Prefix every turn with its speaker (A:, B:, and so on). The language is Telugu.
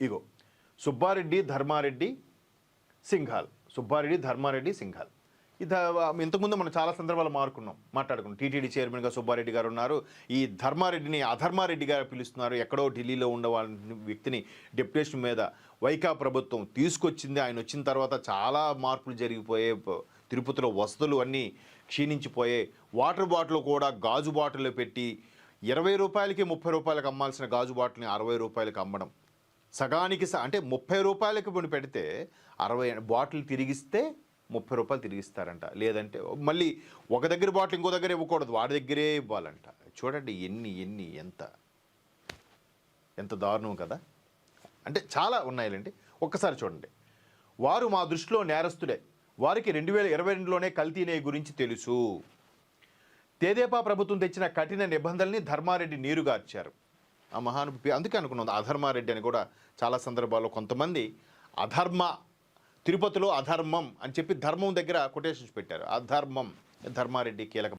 A: ఇగో సుబ్బారెడ్డి ధర్మారెడ్డి సింఘాల్, సుబ్బారెడ్డి ధర్మారెడ్డి సింఘాల్. ఇంతకుముందు మనం చాలా సందర్భాలు మాట్లాడుకున్నాం. టీటీడీ చైర్మన్గా సుబ్బారెడ్డి గారు ఉన్నారు. ఈ ధర్మారెడ్డిని అధర్మారెడ్డి గారు పిలుస్తున్నారు. ఎక్కడో ఢిల్లీలో ఉన్న వ్యక్తిని డెప్యుటేషన్ మీద వైకా ప్రభుత్వం తీసుకొచ్చింది. ఆయన వచ్చిన తర్వాత చాలా మార్పులు జరిగిపోయే, తిరుపతిలో వసతులు అన్నీ క్షీణించిపోయే, వాటర్ బాటిల్ కూడా గాజు బాటిల్లో పెట్టి 20 రూపాయలకి 30 రూపాయలకు అమ్మాల్సిన గాజు బాటిల్ని 60 రూపాయలకు అమ్మడం. సగానికి అంటే 30 రూపాయలకి కొన్ని పెడితే 60 బాటిల్ తిరిగిస్తే 30 రూపాయలు తిరిగిస్తారంట. లేదంటే మళ్ళీ ఒక దగ్గర బాటిల్ ఇంకో దగ్గర ఇవ్వకూడదు, వాడి దగ్గరే ఇవ్వాలంట. చూడండి ఎంత దారుణం కదా. అంటే చాలా ఉన్నాయిలేండి. ఒక్కసారి చూడండి. వారు మా దృష్టిలో నేరస్తుడే, వారికి 2022లోనే కల్తీ నెయ్యి గురించి తెలుసు. తెదేపా ప్రభుత్వం తెచ్చిన కఠిన నిబంధనల్ని ధర్మారెడ్డి నీరుగార్చారు. ఆ మహానుభావి అందుకే అనుకున్నాం అధర్మారెడ్డి అని కూడా. చాలా సందర్భాల్లో కొంతమంది తిరుపతిలో అధర్మం అని చెప్పి ధర్మం దగ్గర కొటేషన్స్ పెట్టారు. అధర్మం ధర్మారెడ్డి కీలక